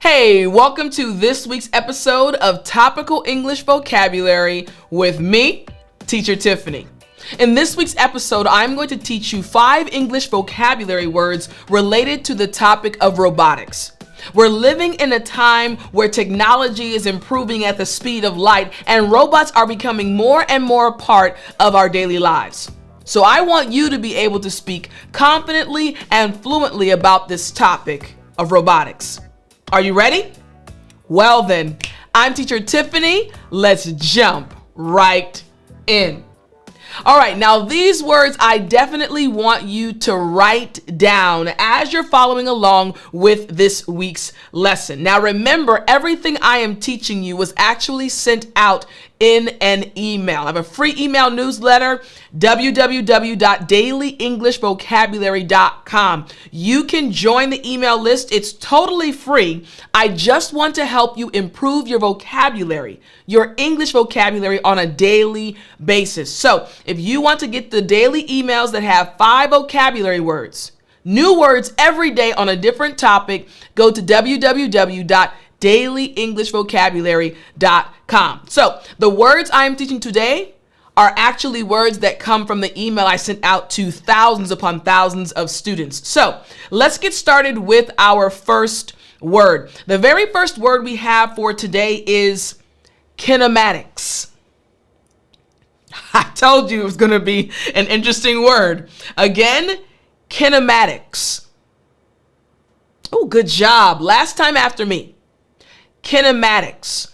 Hey, welcome to this week's episode of Topical English Vocabulary with me, Teacher Tiffany. In this week's episode, I'm going to teach you 5 English vocabulary words related to the topic of robotics. We're living in a time where technology is improving at the speed of light and robots are becoming more and more a part of our daily lives. So I want you to be able to speak confidently and fluently about this topic of robotics. Are you ready? Well then, I'm Teacher Tiffany. Let's jump right in. All right, now these words I definitely want you to write down as you're following along with this week's lesson. Now remember, everything I am teaching you was actually sent out in an email. I have a free email newsletter, www.dailyenglishvocabulary.com. You can join the email list. It's totally free. I just want to help you improve your vocabulary, your English vocabulary on a daily basis. So if you want to get the daily emails that have 5 vocabulary words, new words every day on a different topic, go to www.dailyenglishvocabulary.com. So the words I am teaching today are actually words that come from the email I sent out to thousands upon thousands of students. So let's get started with our first word. The very first word we have for today is kinematics. I told you it was going to be an interesting word. Again, kinematics. Oh, good job. Last time after me. Kinematics.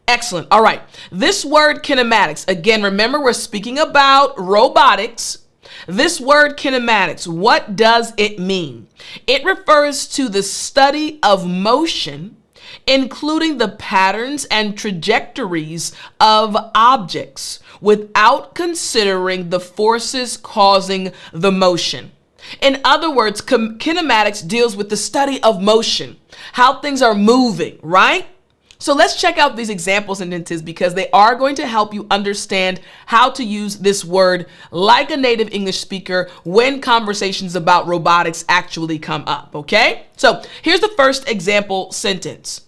Excellent. All right. This word kinematics, again, remember we're speaking about robotics. This word kinematics, what does it mean? It refers to the study of motion, including the patterns and trajectories of objects without considering the forces causing the motion. In other words, kinematics deals with the study of motion, how things are moving, right? So let's check out these example sentences because they are going to help you understand how to use this word like a native English speaker when conversations about robotics actually come up, okay? So here's the first example sentence.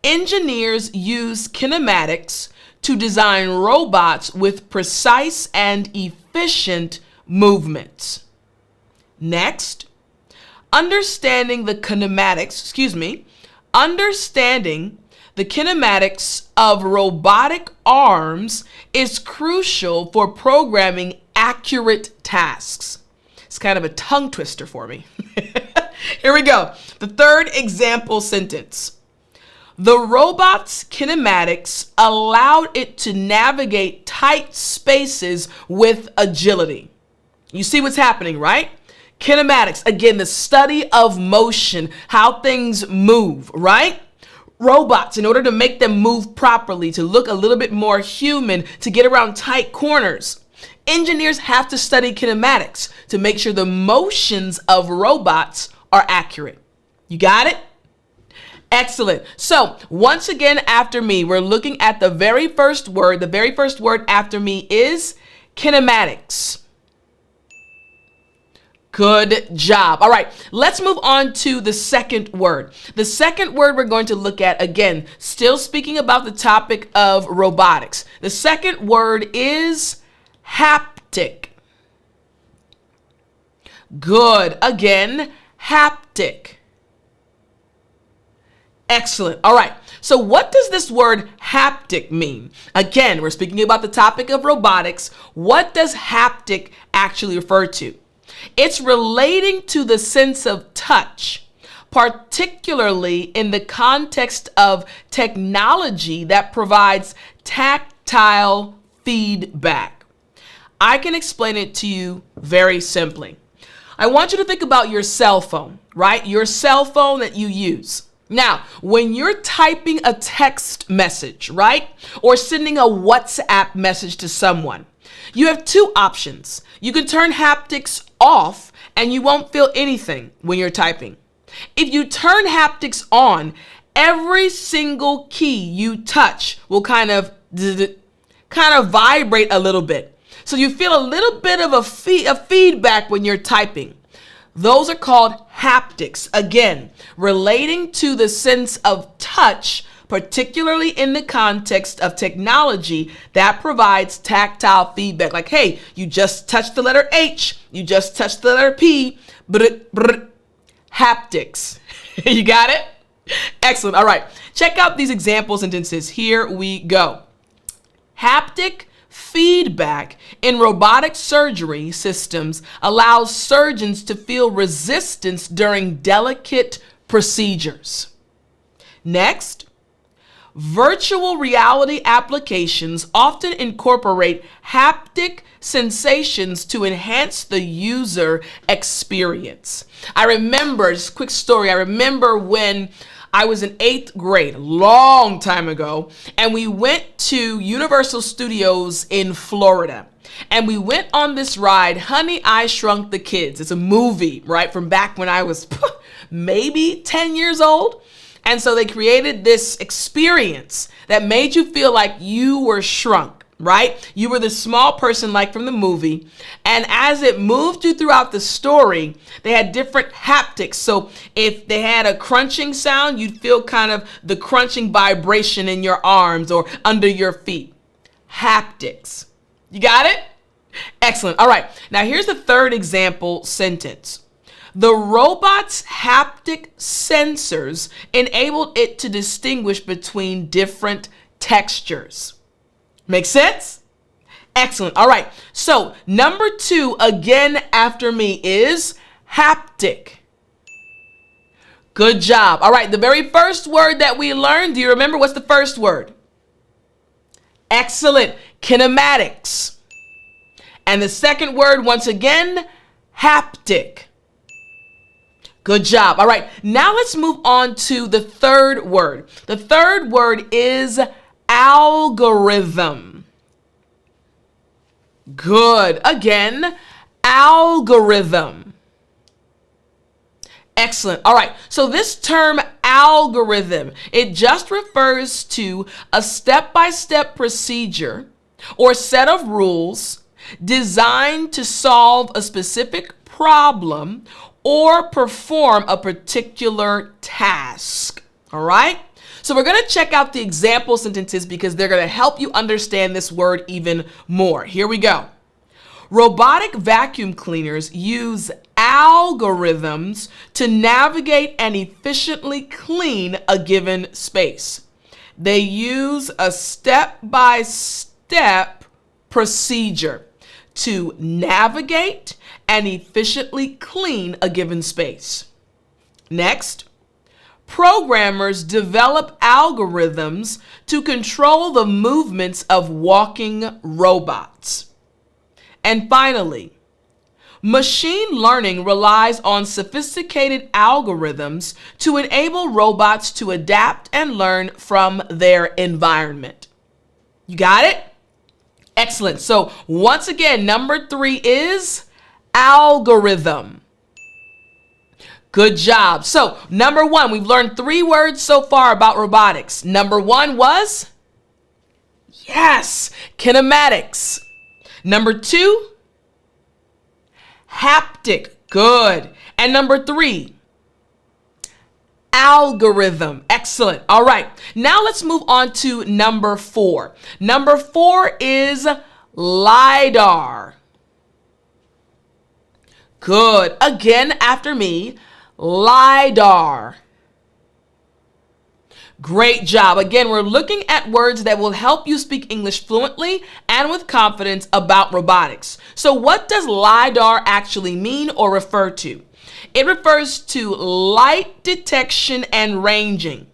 Engineers use kinematics to design robots with precise and efficient movements. Next, understanding the kinematics of robotic arms is crucial for programming accurate tasks. It's kind of a tongue twister for me. Here we go. The third example sentence. The robot's kinematics allowed it to navigate tight spaces with agility. You see what's happening, right? Kinematics, again, the study of motion, how things move, right? Robots, in order to make them move properly, to look a little bit more human, to get around tight corners, engineers have to study kinematics to make sure the motions of robots are accurate. You got it? Excellent. So once again, after me, we're looking at the very first word. The very first word after me is kinematics. Good job. All right, let's move on to the second word. The second word we're going to look at, again, still speaking about the topic of robotics. The second word is haptic. Good. Again, haptic. Excellent. All right. So what does this word haptic mean? Again, we're speaking about the topic of robotics. What does haptic actually refer to? It's relating to the sense of touch, particularly in the context of technology that provides tactile feedback. I can explain it to you very simply. I want you to think about your cell phone, right? Your cell phone that you use. Now, when you're typing a text message, right, or sending a WhatsApp message to someone, you have 2 options. You can turn haptics off and you won't feel anything when you're typing. If you turn haptics on, every single key you touch will kind of vibrate a little bit. So you feel a little bit of a feedback when you're typing. Those are called haptics. Again, relating to the sense of touch, particularly in the context of technology that provides tactile feedback. Like, hey, you just touched the letter H, you just touched the letter P, haptics. You got it? Excellent. All right. Check out these example sentences. Here we go. Haptic feedback in robotic surgery systems allows surgeons to feel resistance during delicate procedures. Next, virtual reality applications often incorporate haptic sensations to enhance the user experience. I remember, just a quick story, I remember when I was in 8th grade, a long time ago, and we went to Universal Studios in Florida. And we went on this ride, Honey, I Shrunk the Kids. It's a movie, right, from back when I was maybe 10 years old. And so they created this experience that made you feel like you were shrunk, right? You were the small person like from the movie. And as it moved you throughout the story, they had different haptics. So if they had a crunching sound, you'd feel kind of the crunching vibration in your arms or under your feet. Haptics. You got it? Excellent. All right. Now here's the third example sentence. The robot's haptic sensors enabled it to distinguish between different textures. Make sense? Excellent. All right. So number 2, again after me, is haptic. Good job. All right. The very first word that we learned, do you remember what's the first word? Excellent. Kinematics. And the second word, once again, haptic. Good job. All right. Now let's move on to the third word. The third word is algorithm. Good. Again, algorithm. Excellent. All right. So this term algorithm, it just refers to a step-by-step procedure or set of rules designed to solve a specific problem or perform a particular task. All right? So we're going to check out the example sentences because they're going to help you understand this word even more. Here we go. Robotic vacuum cleaners use algorithms to navigate and efficiently clean a given space. They use a step-by-step procedure to navigate and efficiently clean a given space. Next, programmers develop algorithms to control the movements of walking robots. And finally, machine learning relies on sophisticated algorithms to enable robots to adapt and learn from their environment. You got it? Excellent. So once again, number 3 is algorithm. Good job. So number 1, we've learned 3 words so far about robotics. Number 1 was, yes, kinematics. Number 2, haptic. Good. And number 3, algorithm. Excellent. All right. Now let's move on to number 4. Number 4 is LiDAR. Good. Again, after me, LiDAR. Great job. Again, we're looking at words that will help you speak English fluently and with confidence about robotics. So what does LiDAR actually mean or refer to? It refers to light detection and ranging,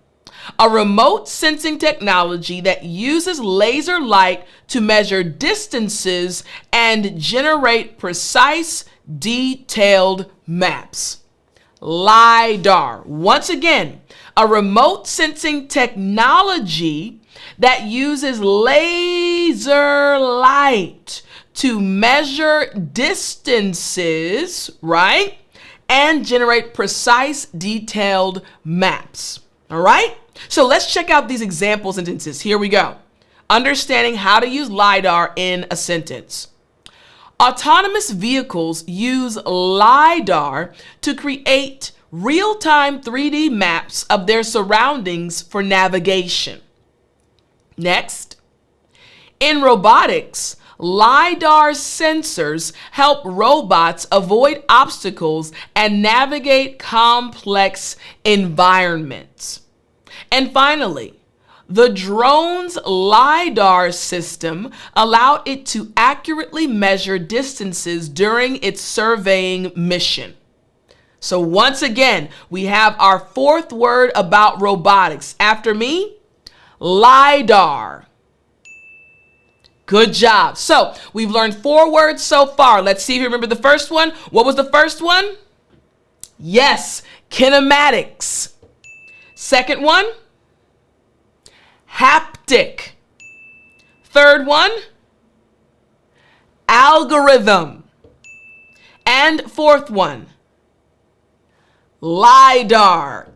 a remote sensing technology that uses laser light to measure distances and generate precise, detailed maps. LiDAR. Once again, a remote sensing technology that uses laser light to measure distances, right? And generate precise, detailed maps. All right? So let's check out these example sentences. Here we go. Understanding how to use LiDAR in a sentence. Autonomous vehicles use LiDAR to create real-time 3D maps of their surroundings for navigation. Next, in robotics, LiDAR sensors help robots avoid obstacles and navigate complex environments. And finally, the drone's LiDAR system allowed it to accurately measure distances during its surveying mission. So once again, we have our fourth word about robotics. After me, LiDAR. Good job. So we've learned 4 words so far. Let's see if you remember the first one. What was the first one? Yes, kinematics. Second one, haptic. Third one, algorithm. And fourth one, LiDAR.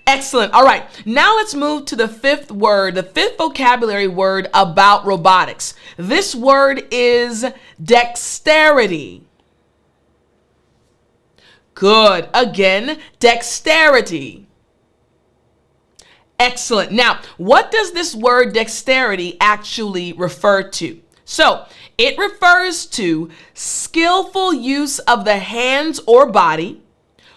Excellent. All right, now let's move to the fifth word, the fifth vocabulary word about robotics. This word is dexterity. Good. Again, dexterity. Excellent. Now, what does this word dexterity actually refer to? So, it refers to skillful use of the hands or body,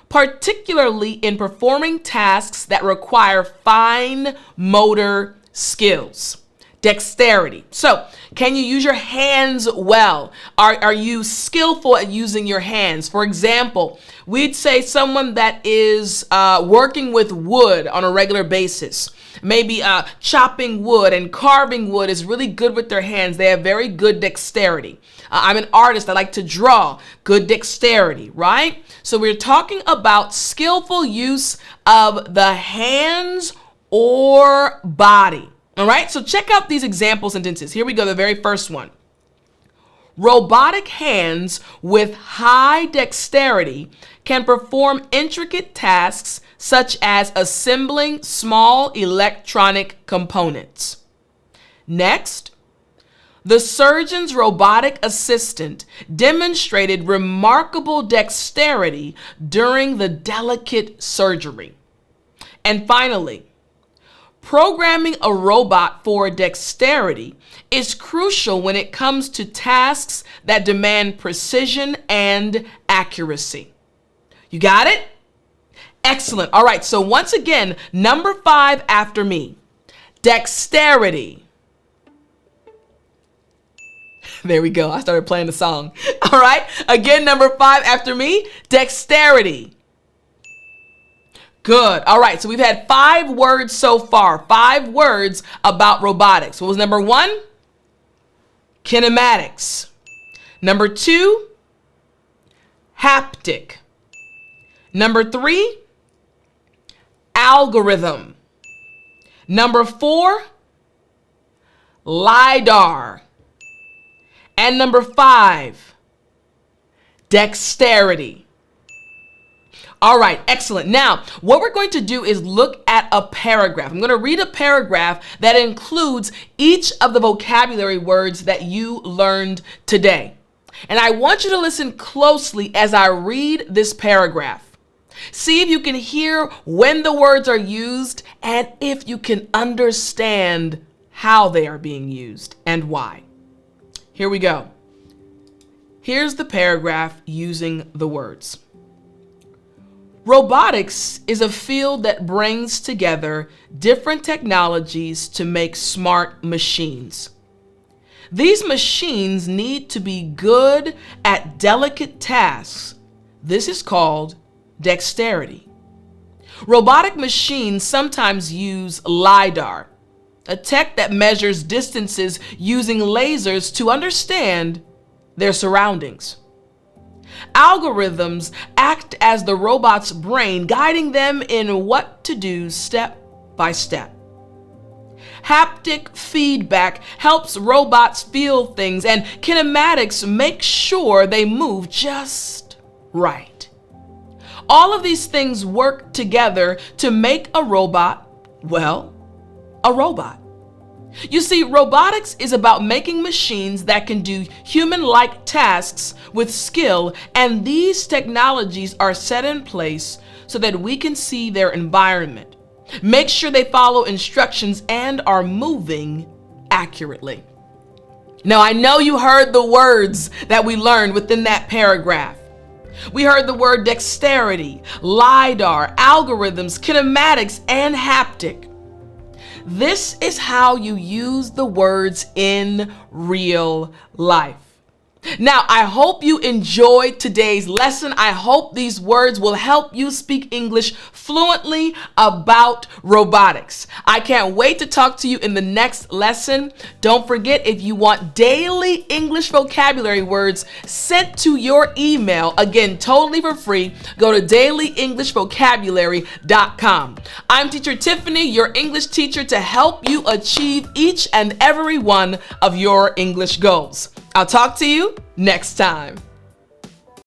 particularly in performing tasks that require fine motor skills. Dexterity. So, can you use your hands well? Are you skillful at using your hands? For example, we'd say someone that is working with wood on a regular basis, maybe chopping wood and carving wood, is really good with their hands. They have very good dexterity. I'm an artist. I like to draw. Good dexterity, right? So we're talking about skillful use of the hands or body. All right, so check out these example sentences. Here we go, the very first one. Robotic hands with high dexterity can perform intricate tasks such as assembling small electronic components. Next, the surgeon's robotic assistant demonstrated remarkable dexterity during the delicate surgery. And finally, programming a robot for dexterity is crucial when it comes to tasks that demand precision and accuracy. You got it? Excellent. All right, so once again, number 5 after me. Dexterity. There we go. I started playing the song. All right. Again, number 5 after me. Dexterity. Good. All right. So we've had 5 words so far. 5 words about robotics. What was number 1? Kinematics. Number 2, haptic. Number 3, algorithm. Number 4, LiDAR. And number 5, dexterity. All right, excellent. Now, what we're going to do is look at a paragraph. I'm going to read a paragraph that includes each of the vocabulary words that you learned today. And I want you to listen closely as I read this paragraph. See if you can hear when the words are used and if you can understand how they are being used and why. Here we go. Here's the paragraph using the words. Robotics is a field that brings together different technologies to make smart machines. These machines need to be good at delicate tasks. This is called dexterity. Robotic machines sometimes use LiDAR, a tech that measures distances using lasers to understand their surroundings. Algorithms act as the robot's brain, guiding them in what to do step by step. Haptic feedback helps robots feel things, and kinematics makes sure they move just right. All of these things work together to make a robot, well, a robot. You see, robotics is about making machines that can do human-like tasks with skill, and these technologies are set in place so that we can see their environment, make sure they follow instructions, and are moving accurately. Now, I know you heard the words that we learned within that paragraph. We heard the word dexterity, LiDAR, algorithms, kinematics, and haptic. This is how you use the words in real life. Now, I hope you enjoyed today's lesson. I hope these words will help you speak English fluently about robotics. I can't wait to talk to you in the next lesson. Don't forget, if you want daily English vocabulary words sent to your email, again, totally for free, go to dailyenglishvocabulary.com. I'm Teacher Tiffany, your English teacher, to help you achieve each and every one of your English goals. I'll talk to you next time.